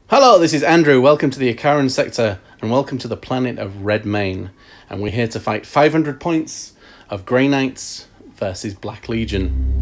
Hello, this is Andrew. Welcome to the Icaran sector and welcome to the planet of Red Mane. And we're here to fight 500 points of Grey Knights versus Black Legion.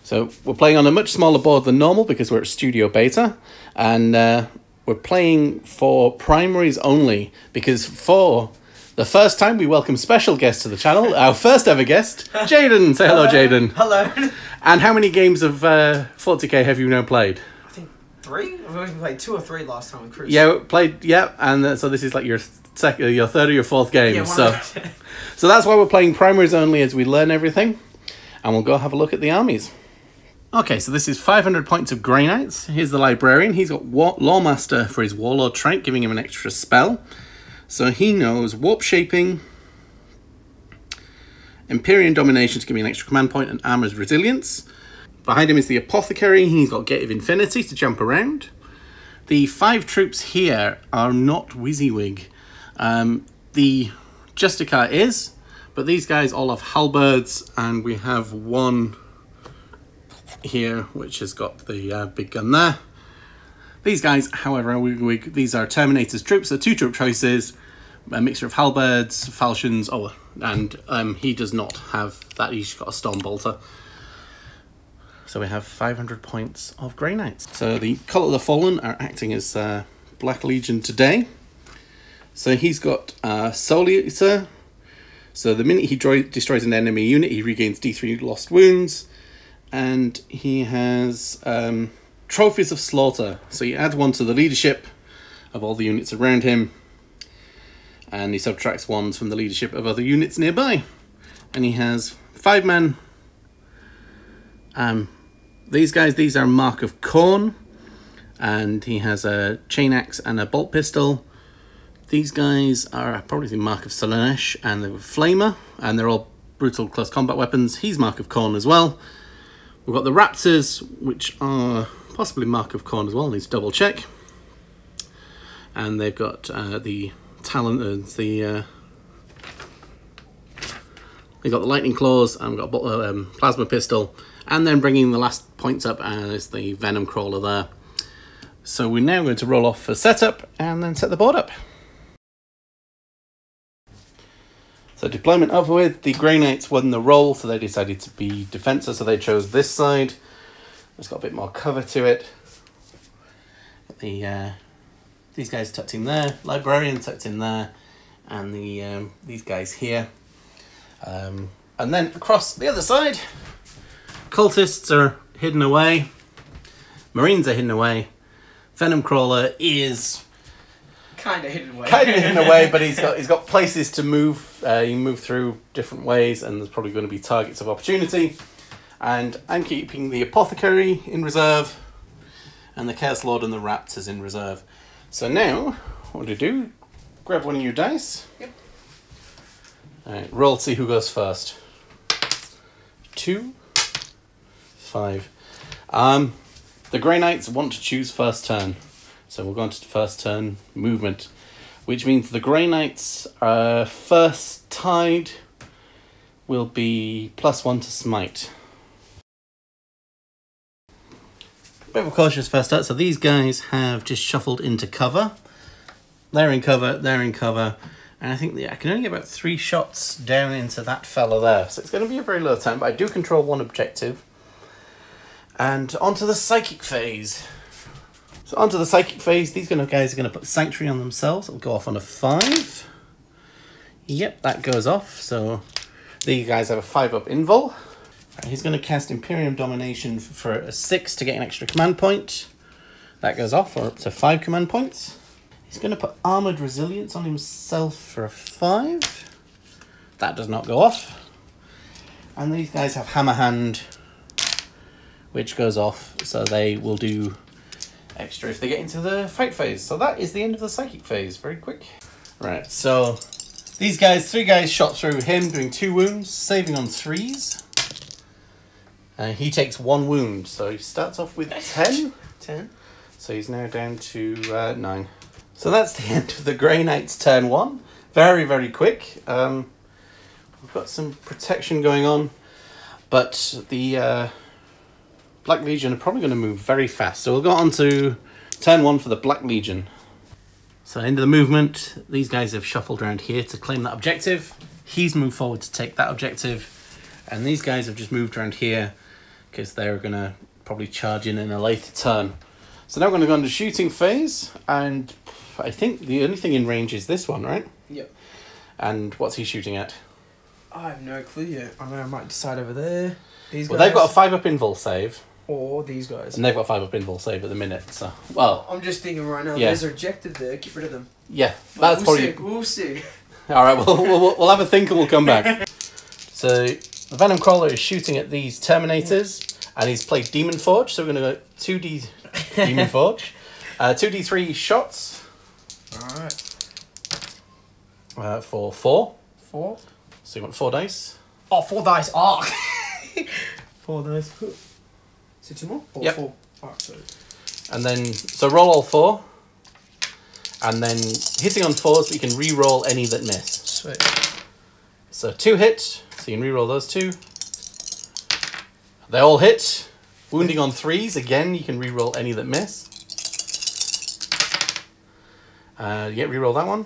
So we're playing on a much smaller board than normal because we're at Studio Beta, and we're playing for primaries only because for the first time we welcome special guests to the channel, our first ever guest, Jayden. Say hello, Jayden. Hello. And how many games of 40k have you now played? I think 3? I've only played 2 or 3 last time in Cruise. Yeah, played, yeah, and so this is like your third or your fourth game. Yeah, so that's why we're playing primaries only as we learn everything, and we'll go have a look at the armies. Okay, so this is 500 points of Grey Knights. Here's the Librarian. He's got Lawmaster for his Warlord trait, giving him an extra spell. So he knows Warp Shaping, Empyrean Domination to give me an extra command point, and Armor's Resilience. Behind him is the Apothecary. He's got Gate of Infinity to jump around. The 5 troops here are not WYSIWYG. The Justicar is, but these guys all have halberds, and we have one here which has got the big gun there. These guys, however, these are Terminator's troops, so 2 troop choices, a mixture of halberds, falchions, and he does not have that. He's got a Stormbolter. So we have 500 points of Grey Knights. So the Cult of the Fallen are acting as Black Legion today. So he's got Soul Eater. So the minute he destroys an enemy unit, he regains D3 lost wounds. And he has Trophies of Slaughter. So he adds 1 to the leadership of all the units around him, and he subtracts 1 from the leadership of other units nearby. And he has 5 men. These guys, these are Mark of Khorne, and he has a chain axe and a bolt pistol. These guys are probably the Mark of Slaanesh and the Flamer, and they're all brutal close combat weapons. He's Mark of Khorne as well. We've got the Raptors, which are possibly Mark of Khorne as well. Need to double check. And they've got the Talon, they've got the Lightning Claws, and we've got Plasma Pistol, and then bringing the last points up is the Venom Crawler there. So we're now going to roll off for setup and then set the board up. So deployment over with, the Grey Knights won the roll, so they decided to be defensive, so they chose this side. It's got a bit more cover to it. These guys tucked in there, Librarian tucked in there, and these guys here. And then across the other side, Cultists are hidden away, Marines are hidden away, Venom Crawler is Kind of hidden away. But he's got places to move. You can move through different ways, and there's probably going to be targets of opportunity. And I'm keeping the Apothecary in reserve, and the Chaos Lord and the Raptors in reserve. So now, what do? Grab one of your dice. Yep. Alright, roll to see who goes first. 2, 5. The Grey Knights want to choose first turn. So we're going to first turn movement, which means the Grey Knights first tide will be +1 to smite. Bit of a cautious first start. So these guys have just shuffled into cover. They're in cover, and I think I can only get about 3 shots down into that fella there. So it's going to be a very low time, but I do control 1 objective. And onto the Psychic phase. So onto the Psychic phase, these guys are going to put Sanctuary on themselves. It'll go off on a 5. Yep, that goes off. So these guys have a 5-up invul. Right, he's going to cast Imperium Domination for a 6 to get an extra command point. That goes off for up to 5 command points. He's going to put Armored Resilience on himself for a 5. That does not go off. And these guys have Hammer Hand, which goes off. So they will do extra if they get into the fight phase. So that is the end of the Psychic phase. Very quick. Right, so these guys, 3 guys shot through him, doing 2 wounds, saving on 3s. He takes 1 wound, so he starts off with 10. 10. So he's now down to 9. So that's the end of the Grey Knight's turn 1. Very, very quick. We've got some protection going on, but the Black Legion are probably going to move very fast. So we'll go on to turn 1 for the Black Legion. So end of the movement, these guys have shuffled around here to claim that objective. He's moved forward to take that objective, and these guys have just moved around here because they're going to probably charge in a later turn. So now we're going to go into shooting phase, and I think the only thing in range is this one, right? Yep. And what's he shooting at? I have no clue yet. I know I might decide over there. These guys. Well, they've got a 5-up invul save. Or these guys. And they've got a 5-up invul save at the minute, so... Well... I'm just thinking right now, yeah. there's an objective there, get rid of them. Yeah, that's probably... We'll see. Alright, we'll have a think and we'll come back. So, the Venom Crawler is shooting at these Terminators, and he's played Demon Forge, so we're going to go 2D Demon Forge. 2d3 shots. Alright. For 4. 4. So you want 4 dice. Oh, 4 dice. Oh. 4 dice. So 2 more? Or yep. 4? Alright, so. And then, so roll all 4. And then hitting on 4s, we can re-roll any that miss. Sweet. So 2 hit, so you can re-roll those 2. They all hit. Wounding on 3s, again, you can re-roll any that miss. You get re-roll that one.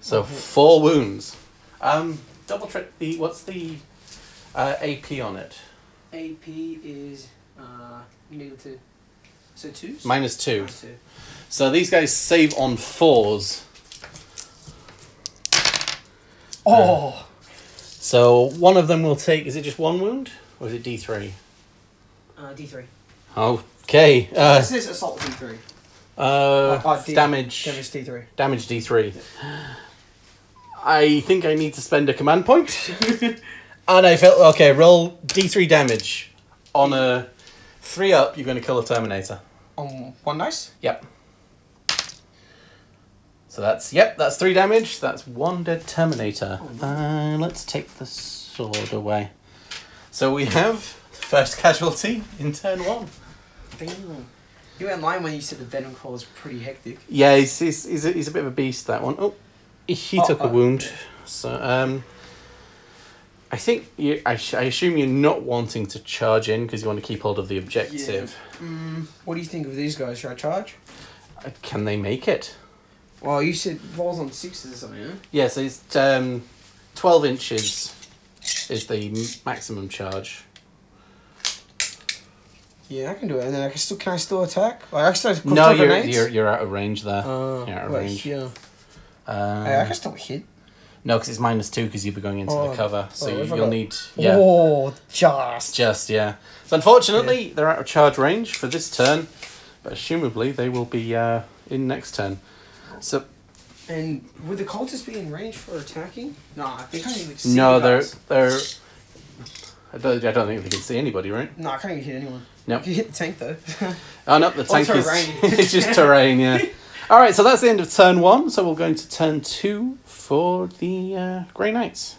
So 4 wounds. Double check the, what's the AP on it? AP is -2. So 2s? -2. -2. So these guys save on 4s. Oh! So one of them will take, is it just 1 wound? Or is it D3? D3. Okay. This is assault D3. Damage. Damage D3. Damage D3. I think I need to spend a command point. And I felt, okay, roll D3 damage. On a 3-up, you're going to kill a Terminator. On 1 dice? Yep. So that's 3 damage. That's 1 dead Terminator. Let's take the sword away. So we have the first casualty in turn 1. Damn. You went line when you said the Venom Claw was pretty hectic. Yeah, he's a bit of a beast, that one. Oh, he took a wound. So I think I assume you're not wanting to charge in because you want to keep hold of the objective. Yeah. What do you think of these guys? Should I charge? Can they make it? Well, you said rolls on 6s or something, yeah? Yeah, so it's 12 inches is the maximum charge. Yeah, I can do it, and then can I still attack? Like, I can still no, you're out of range there. You're out of range. Yeah. I can still hit. No, because it's -2 because you'll be going into the cover, so you'll need. Yeah. Oh, just yeah. So unfortunately, they're out of charge range for this turn, but assumably they will be in next turn. So. And would the cultists be in range for attacking? No, they can't even see. No, they're. I don't think they can see anybody, right? No, I can't even hit anyone. No. You can hit the tank though. Oh no, the tank is terrain. it's just terrain, yeah. All right, so that's the end of turn 1. So we'll go into turn 2 for the Grey Knights.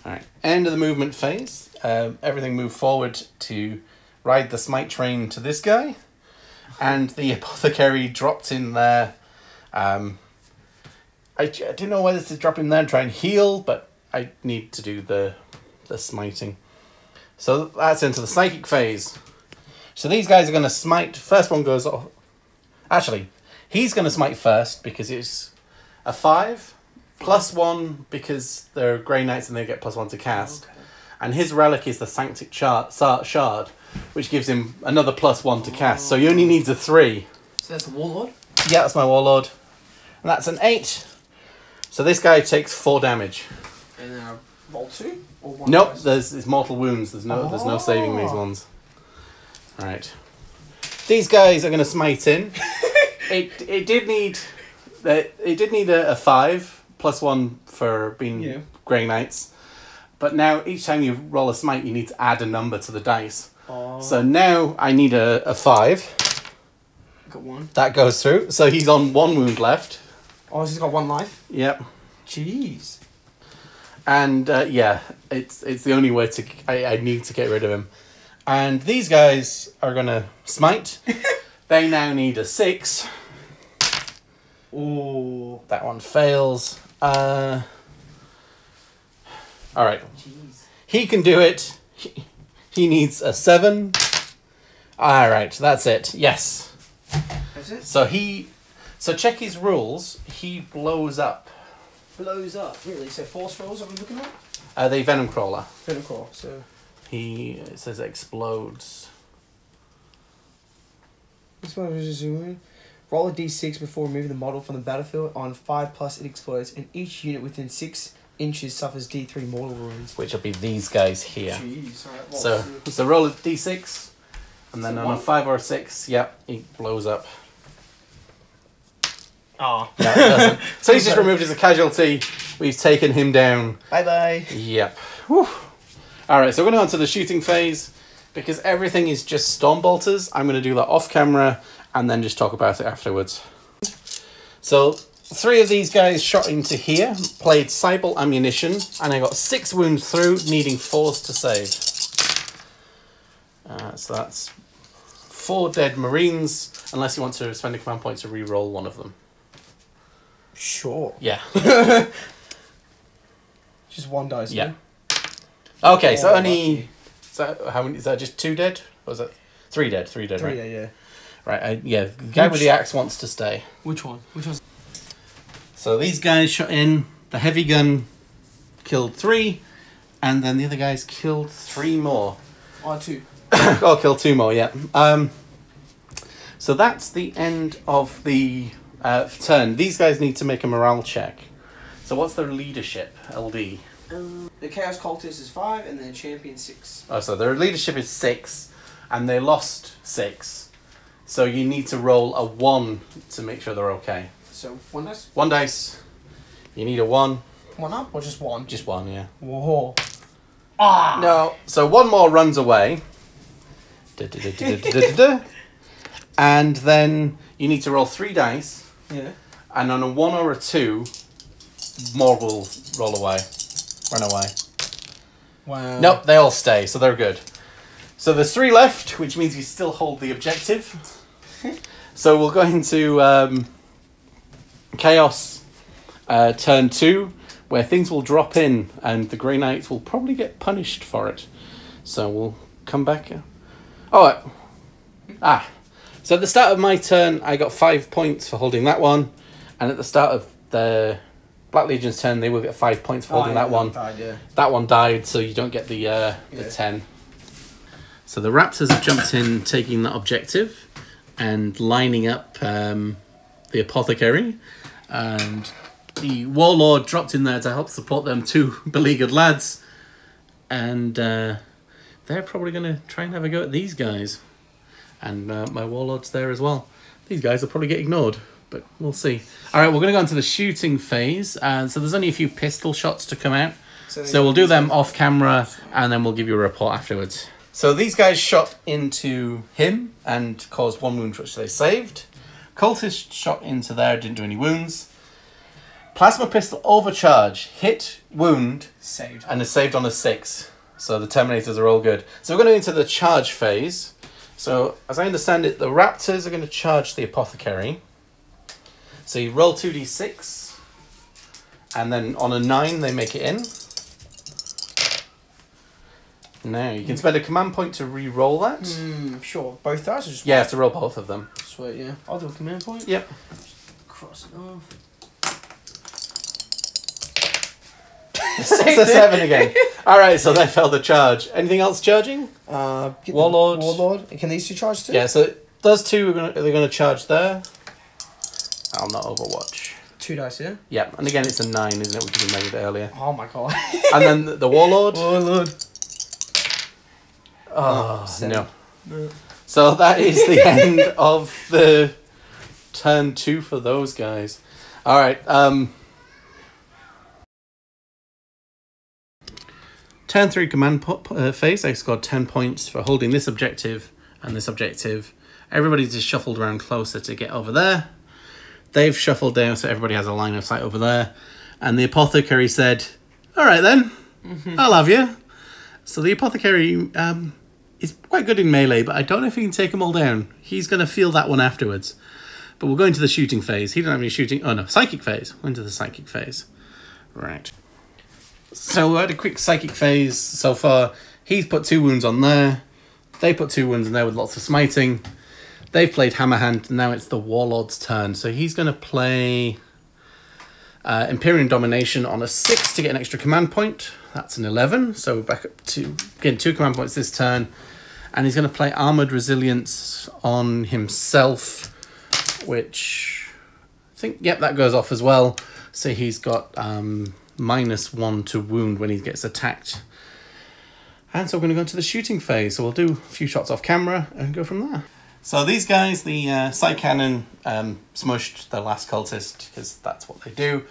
All right, end of the movement phase. Everything moved forward to ride the smite train to this guy, and the apothecary dropped in there. I didn't know whether to drop in there and try and heal, but I need to do the smiting. So that's into the psychic phase. So these guys are going to smite. First one goes off. Actually, he's going to smite first because it's a 5 +1 because they're Grey Knights and they get +1 to cast. Okay. And his relic is the Sanctic Shard, which gives him another +1 to cast. So he only needs a 3. So that's a Warlord? Yeah, that's my Warlord. And that's an 8. So this guy takes 4 damage. And then I roll 2? Or 1? Nope, there's mortal wounds. There's no saving these ones. Right. These guys are going to smite in. It did need a 5 +1 for being Grey Knights. But now each time you roll a smite, you need to add a number to the dice. Oh. So now I need a 5. Got 1. That goes through. So he's on 1 wound left. Oh, he's got 1 life? Yep. Jeez. And yeah, it's the only way to... I need to get rid of him. And these guys are going to smite. They now need a 6. Ooh. That one fails. Alright. He can do it. He needs a 7. Alright, that's it. Yes. That's it? So check his rules. He blows up. Blows up. Really? So force rolls are we looking at? The Venom Crawler. Venom Crawl, so... It says explodes. This one is zooming. Roll a d6 before removing the model from the battlefield. On 5+, it explodes, and each unit within 6 inches suffers d3 mortal wounds. Which will be these guys here. Jeez, alright. So roll a d6, and then on a 5 or a 6, yep, he blows up. Ah. No, it doesn't. So he's just removed as a casualty. We've taken him down. Bye bye. Yep. Whew. Alright, so we're going to go on to the shooting phase. Because everything is just Stormbolters, I'm going to do that off camera and then just talk about it afterwards. So 3 of these guys shot into here, played Cybele ammunition, and I got 6 wounds through, needing 4s to save. So that's 4 dead Marines, unless you want to spend a command point to re-roll one of them. Sure. Yeah. Just 1 dice. Yeah. Okay, so only... So how many? Is that just 2 dead? Or was it 3 dead? 3 dead, 3, right? yeah. Right, yeah. The guy with the axe wants to stay. Which one? Which one? So these guys shot in. The heavy gun killed 3, and then the other guys killed 3 more. Oh, 2. Oh, killed 2 more, yeah. So that's the end of the turn. These guys need to make a morale check. So what's their leadership, LD? The Chaos Cultist is 5, and the Champion 6. Oh, so their leadership is 6, and they lost 6. So you need to roll a 1 to make sure they're okay. So 1 dice? 1 dice. You need a 1. 1 up or just 1? Just 1, yeah. Whoa. Ah! No, so 1 more runs away. And then you need to roll 3 dice. Yeah. And on a 1 or a 2, more will roll away. Run away. Wow. Nope, they all stay, so they're good. So there's 3 left, which means you still hold the objective. So we'll go into Chaos turn 2, where things will drop in, and the Grey Knights will probably get punished for it. So we'll come back. Oh, so at the start of my turn, I got 5 points for holding that one, and at the start of the Black Legion's turn, they will get 5 points for holding that one. Died, yeah. That one died, so you don't get the 10. So the Raptors have jumped in, taking that objective, and lining up the Apothecary, and the Warlord dropped in there to help support them 2 beleaguered lads, and they're probably going to try and have a go at these guys. And my Warlord's there as well. These guys will probably get ignored, but we'll see. Alright, we're going to go into the shooting phase. So there's only a few pistol shots to come out. So we'll do them off camera, and then we'll give you a report afterwards. So these guys shot into him and caused 1 wound, which they saved. Cultist shot into there, didn't do any wounds. Plasma pistol overcharge, hit, wound, saved, and is saved on a 6. So the Terminators are all good. So we're going into the charge phase. So as I understand it, the Raptors are going to charge the Apothecary. So you roll 2d6, and then on a 9 they make it in. Now you can spend a command point to re-roll that. Sure. Both dice or just Yeah, you have to roll both of them. Sweet, yeah. I'll do a command point. Yep. Cross it off. It's a 7 again. Alright, so they failed the charge. Anything else charging? Warlord. Warlord. Can these 2 charge too? Yeah, so those 2 they're going to charge there. I'll not Overwatch. 2 dice, yeah? Yeah, and again it's a 9, isn't it? We could have made it earlier. Oh my god. And then the Warlord. Warlord. Oh, no. So that is the end of the turn 2 for those guys. Alright, turn 3 command phase. I scored 10 points for holding this objective and this objective. Everybody's just shuffled around closer to get over there. They've shuffled down, so everybody has a line of sight over there. And the Apothecary said, Alright then. I'll have you. So the Apothecary is quite good in melee, but I don't know if he can take them all down. He's going to feel that one afterwards. But we'll go into the shooting phase. He don't have any shooting. Oh no, psychic phase. We're into the psychic phase. Right. So we had a quick psychic phase so far. He's put 2 wounds on there. They put 2 wounds in there with lots of smiting. They've played Hammerhand. Now it's the Warlord's turn. So he's going to play Empyrean Domination on a 6 to get an extra command point. That's an 11. So we're back up to getting 2 command points this turn. And he's going to play Armoured Resilience on himself, which I think, yep, that goes off as well. So he's got -1 to wound when he gets attacked. And so we're going to go into the shooting phase. So we'll do a few shots off camera and go from there. So these guys, the Psy Cannon smushed the last cultist because that's what they do.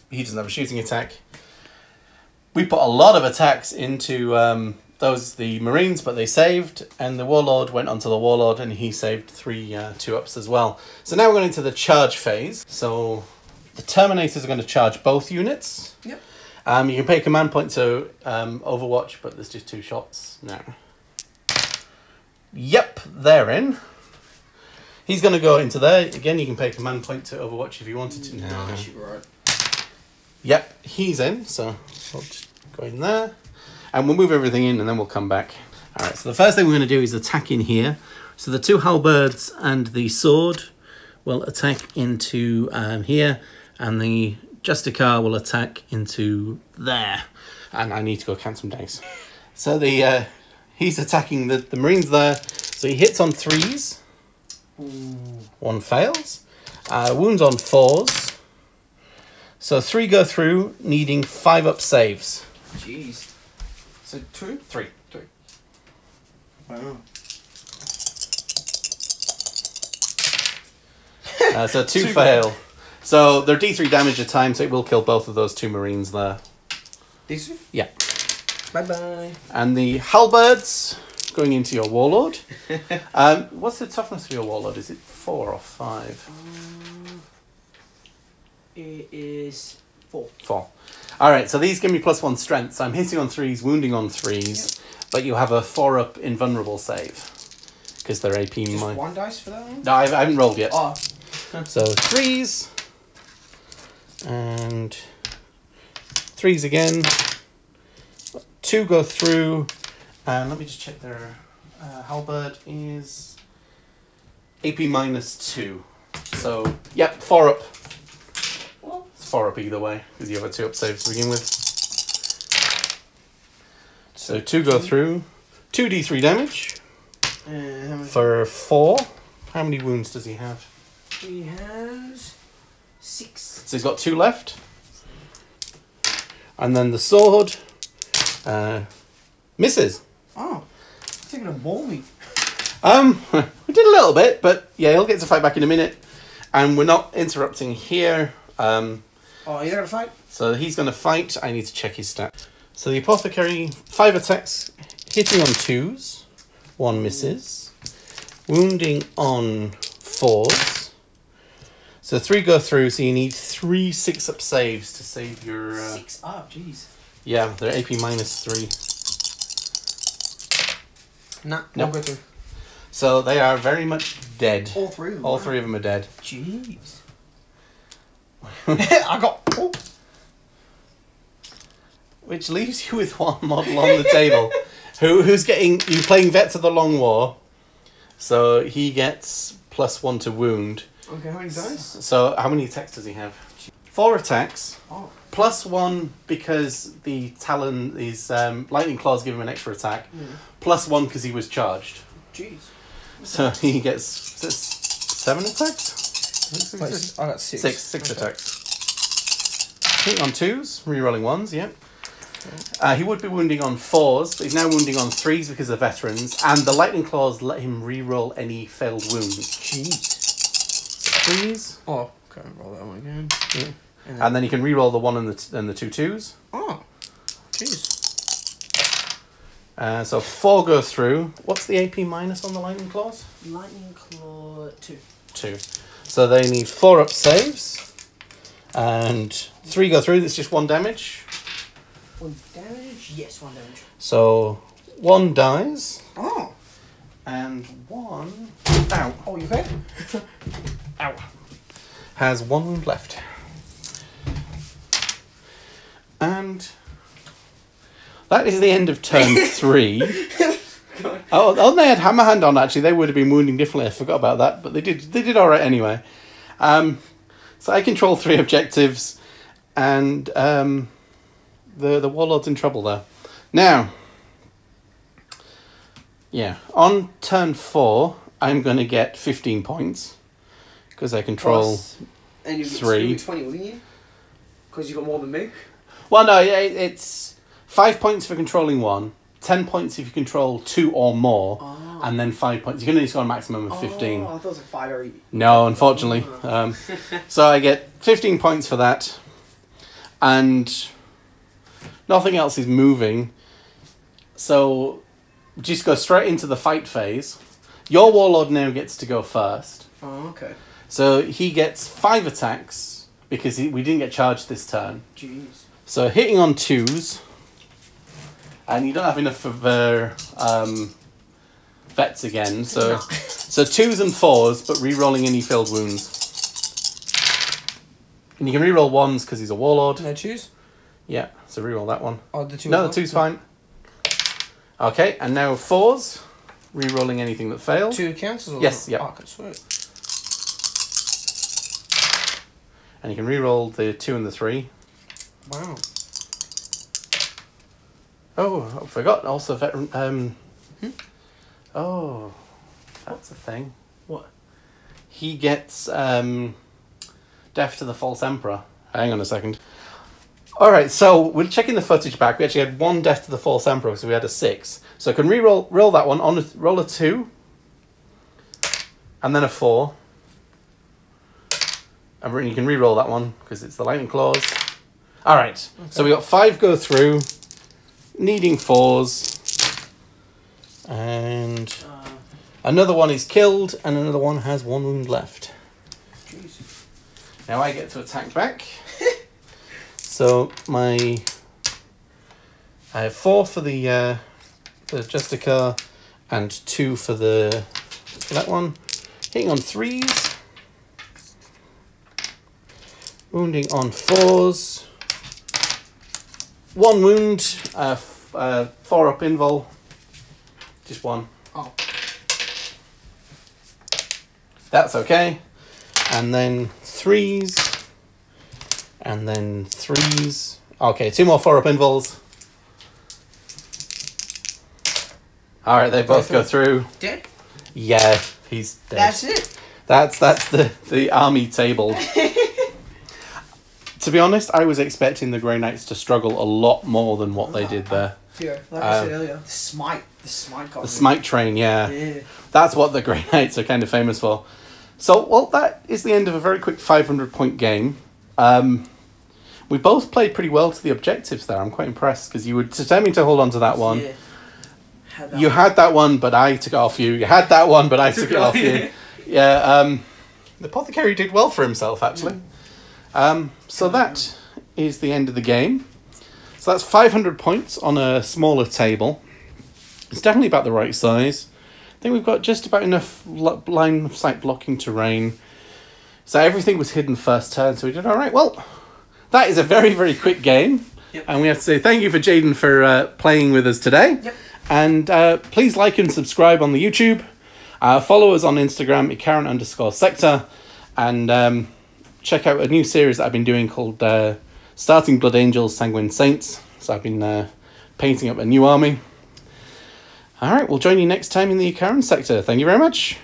He doesn't have a shooting attack. We put a lot of attacks into the Marines, but they saved, and the Warlord went onto the Warlord and he saved 3 2-ups as well. So now we're going into the charge phase. So the Terminators are going to charge both units. Yep. You can pay a command point to Overwatch, but there's just 2 shots now. Yep, they're in. He's going to go into there. Again, you can pay a command point to Overwatch if you wanted to. No, you're right. Yep, he's in, so we'll just go in there. And we'll move everything in and then we'll come back. Alright, so the first thing we're going to do is attack in here. So the 2 halberds and the sword will attack into here, and the Justicar will attack into there. And I need to go count some dice. So the he's attacking the Marines there. So he hits on 3s. Ooh. 1 fails. Wounds on 4s. So 3 go through, needing 5-up saves. Jeez. So 2? 3. Wow. So 2 fail. So they're D3 damage a time, so it will kill both of those 2 Marines there. These 2? Yeah. Bye-bye. And the halberds going into your Warlord. What's the toughness of your Warlord? Is it 4 or 5? It is 4. 4. Alright, so these give me +1 strength. So I'm hitting on 3s, wounding on 3s, but you have a 4-up invulnerable save. Because they're AP Just mine. 1 dice for that one? No, I haven't rolled yet. Oh. So 3s. And 3s again. 2 go through. And let me just check their halberd is AP -2. So, yep, 4-up. It's 4-up either way, because you have a 2-up save to begin with. So 2 go through. 2d3 damage. For 4. How many wounds does he have? He has 6. So he's got 2 left. And then the sword misses. Oh, I think it'll maul me. We did a little bit, but yeah, he'll get to fight back in a minute. And we're not interrupting here. Oh, you're gonna fight? So he's going to fight. I need to check his stat. So the Apothecary, 5 attacks, hitting on 2s. 1 misses. Wounding on 4s. So 3 go through, so you need 3 6-up saves to save your... 6 up, jeez. Yeah, they're AP -3. Nah, Nope. go through. So they are very much dead. All 3 of them. All 3 of them are dead. Jeez. I got... Oh. Which leaves you with 1 model on the table. Who's getting... You're playing Vets of the Long War. So he gets +1 to wound. Okay, how many dice? So how many attacks does he have? 4 attacks. Oh. +1 because the Talon, these Lightning Claws give him an extra attack. +1 because he was charged. Jeez. So he gets 7 attacks? Wait, I got 6. 6 attacks. Hitting on 2s, rerolling 1s, yep. He would be wounding on 4s, but he's now wounding on 3s because of veterans, and the Lightning Claws let him reroll any failed wounds. Jeez. 3s. Oh, okay, roll that one again. Yeah. And then you can reroll the 1 and the 2 2s. Oh, jeez. So 4 go through. What's the AP minus on the Lightning Claws? Lightning Claw 2. 2. So they need 4-up saves. And 3 go through, that's just 1 damage. 1 damage? Yes, 1 damage. So 1 dies, Oh. and 1... Ow. Oh, you okay? Ow. Has 1 wound left. And that is the end of turn 3. Oh, they had Hammer Hand on, actually. They would have been wounding differently. I forgot about that, but they did all right anyway. So I control 3 objectives, and the Warlord's in trouble there. Now, yeah, on turn 4, I'm going to get 15 points, because I control and you 3. 20, wouldn't you? Because you got more than me. Well, no, it's 5 points for controlling 1, 10 points if you control 2 or more, and then 5 points. You can only score a maximum of 15. Oh, I thought it was like 5 or 8. No, unfortunately. So I get 15 points for that, and nothing else is moving. So just go straight into the fight phase. Your Warlord now gets to go first. Oh, okay. So he gets 5 attacks, because we didn't get charged this turn. Jeez. So hitting on 2s, and you don't have enough of vets again. So 2s and 4s, but re-rolling any filled wounds. And you can re-roll 1s because he's a Warlord. No 2s? Yeah, so re-roll that one. Oh, the 2. No, the 2's fine. Okay, and now 4s, re-rolling anything that failed. 2 cancels? Yes, yeah. Oh, okay, sweet. And you can re-roll the 2 and the 3. Wow. Oh, I forgot. Also, veteran. Oh, that's a thing. What? He gets death to the False Emperor. Hang on a second. All right, so we're checking the footage back. We actually had 1 death to the False Emperor, so we had a 6. So I can roll that one on roll a 2, and then a 4. And you can re-roll that one because it's the lightning claws. All right, so we got 5 go through, needing 4s, and another one is killed, and another one has 1 wound left. Jeez. Now I get to attack back. So I have 4 for the Justicar, and 2 for that one. Hitting on 3s, wounding on 4s. 1 wound, 4 up invul, just 1. Oh. That's okay. And then 3s, and then 3s. Okay, 2 more 4 up invuls. All right, they both go through. Dead? Yeah, he's dead. That's it? That's the army table. To be honest, I was expecting the Grey Knights to struggle a lot more than what they did there. Yeah, like I said earlier, the smite got The smite train, yeah. Yeah. That's what the Grey Knights are kind of famous for. So, well, that is the end of a very quick 500-point game. We both played pretty well to the objectives there. I'm quite impressed, because you were determined to hold on to that one. Yeah. You had that one, but I took it off you. You had that one, but I took it off you. Yeah, the Apothecary did well for himself, actually. So that is the end of the game. So that's 500 points on a smaller table. It's definitely about the right size. I think we've got just about enough line of sight blocking terrain. So everything was hidden first turn, so we did all right. Well, that is a very, very quick game. Yep. And we have to say thank you for Jayden for playing with us today. Yep. And please like and subscribe on the YouTube. Follow us on Instagram, Icaran_sector. And check out a new series that I've been doing called Starting Blood Angels, Sanguine Saints. So I've been painting up a new army. All right, we'll join you next time in the Icaran sector. Thank you very much.